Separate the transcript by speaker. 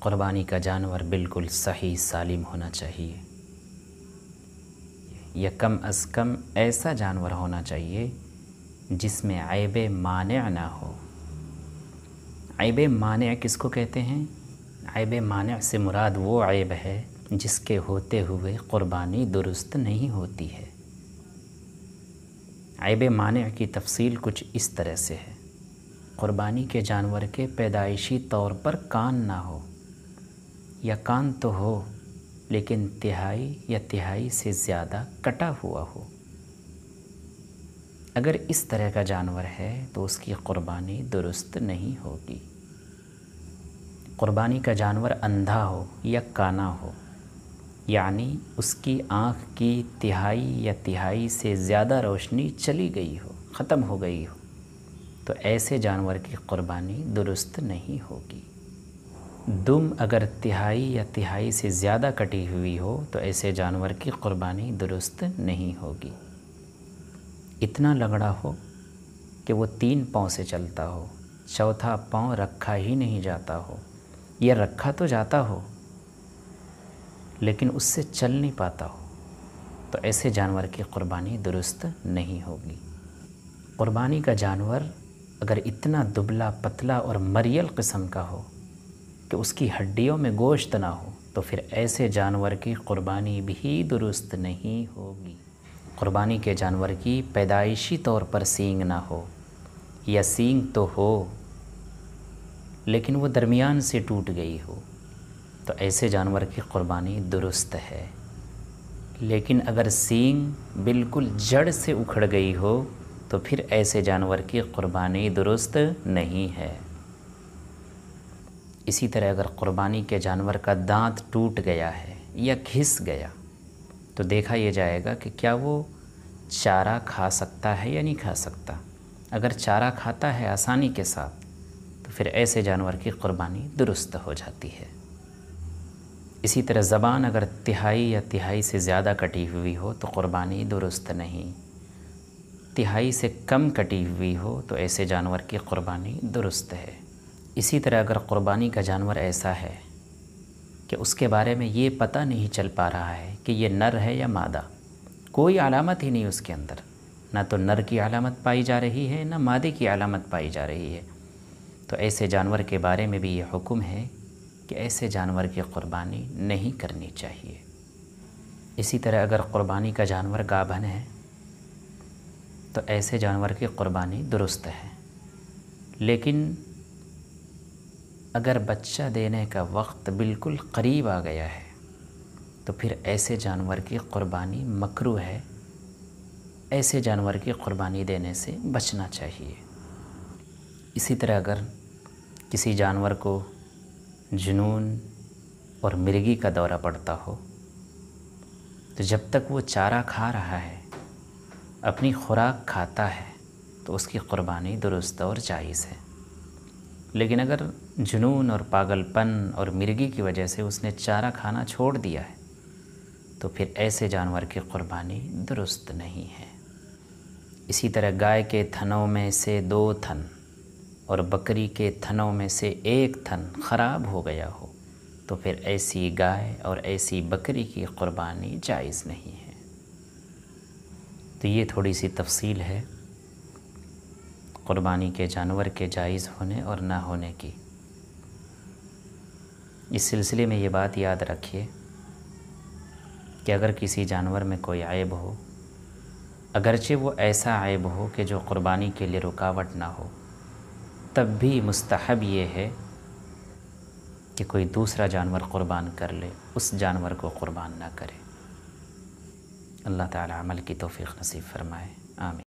Speaker 1: قربانی کا جانور بالکل صحیح سالم ہونا چاہیے، یا کم از کم ایسا جانور ہونا چاہیے جس میں عیب مانع نہ ہو۔ عیب مانع کس کو کہتے ہیں؟ عیب مانع سے مراد وہ عیب ہے جس کے ہوتے ہوئے قربانی درست نہیں ہوتی ہے۔ عیب مانع کی تفصیل کچھ اس طرح سے ہے: قربانی کے جانور کے پیدائشی طور پر کان نہ ہو، یا کان تو ہو لیکن تہائی یا تہائی سے زیادہ کٹا ہوا ہو۔ اگر اس طرح کا جانور ہے تو اس کی قربانی درست نہیں ہوگی۔ قربانی کا جانور اندھا ہو یا کانا ہو، یعنی اس کی آنکھ کی تہائی یا تہائی سے زیادہ روشنی چلی گئی ہو، ختم ہو گئی ہو، تو ایسے جانور کی قربانی درست نہیں ہوگی۔ دم اگر تہائی یا تہائی سے زیادہ کٹی ہوئی ہو تو ایسے جانور کی قربانی درست نہیں ہوگی۔ اتنا لنگڑا ہو کہ وہ 3 پاؤں سے چلتا ہو، چوتھا پاؤں رکھا ہی نہیں جاتا ہو، یا رکھا تو جاتا ہو لیکن اس سے چل نہیں پاتا ہو، تو ایسے جانور کی قربانی درست نہیں ہوگی۔ قربانی کا جانور اگر اتنا دبلا پتلا اور مریل قسم کا ہو کہ اس کی ہڈیوں میں گوشت نہ ہو تو پھر ایسے جانور کی قربانی بھی درست نہیں ہوگی۔ قربانی کے جانور کی پیدائشی طور پر سینگ نہ ہو، یا سینگ تو ہو لیکن وہ درمیان سے ٹوٹ گئی ہو، تو ایسے جانور کی قربانی درست ہے۔ لیکن اگر سینگ بالکل جڑ سے اکھڑ گئی ہو تو پھر ایسے جانور کی قربانی درست نہیں ہے۔ اسی طرح اگر قربانی کے جانور کا دانت ٹوٹ گیا ہے یا گھس گیا تو دیکھا یہ جائے گا کہ کیا وہ چارہ کھا سکتا ہے یا نہیں کھا سکتا۔ اگر چارہ کھاتا ہے آسانی کے ساتھ تو پھر ایسے جانور کی قربانی درست ہو جاتی ہے۔ اسی طرح زبان اگر تہائی یا تہائی سے زیادہ کٹی ہوئی ہو تو قربانی درست نہیں، تہائی سے کم کٹی ہوئی ہو تو ایسے جانور کی قربانی درست ہے۔ اسی طرح اگر قربانی کا جانور ایسا ہے کہ اس کے بارے میں یہ پتہ نہیں چل پا رہا ہے کہ یہ نر ہے یا مادہ، کوئی علامت ہی نہیں اس کے اندر، نہ تو نر کی علامت پائی جا رہی ہے نہ مادے کی علامت پائی جا رہی ہے، تو ایسے جانور کے بارے میں بھی یہ حکم ہے کہ ایسے جانور کی قربانی نہیں کرنی چاہیے۔ اسی طرح اگر قربانی کا جانور گابھن ہے تو ایسے جانور کی قربانی درست ہے، لیکن اگر بچہ دینے کا وقت بالکل قریب آ گیا ہے تو پھر ایسے جانور کی قربانی مکروہ ہے، ایسے جانور کی قربانی دینے سے بچنا چاہیے۔ اسی طرح اگر کسی جانور کو جنون اور مرگی کا دورہ پڑتا ہو تو جب تک وہ چارہ کھا رہا ہے، اپنی خوراک کھاتا ہے، تو اس کی قربانی درست اور جائز ہے۔ لیکن اگر جنون اور پاگل پن اور مرگی کی وجہ سے اس نے چارہ کھانا چھوڑ دیا ہے تو پھر ایسے جانور کی قربانی درست نہیں ہے۔ اسی طرح گائے کے تھنوں میں سے 2 تھن اور بکری کے تھنوں میں سے 1 تھن خراب ہو گیا ہو تو پھر ایسی گائے اور ایسی بکری کی قربانی جائز نہیں ہے۔ تو یہ تھوڑی سی تفصیل ہے قربانی کے جانور کے جائز ہونے اور نہ ہونے کی۔ اس سلسلے میں یہ بات یاد رکھیے کہ اگر کسی جانور میں کوئی عیب ہو، اگرچہ وہ ایسا عیب ہو کہ جو قربانی کے لیے رکاوٹ نہ ہو، تب بھی مستحب یہ ہے کہ کوئی دوسرا جانور قربان کر لے، اس جانور کو قربان نہ کرے۔ اللہ تعالی عمل کی توفیق نصیب فرمائے، آمین۔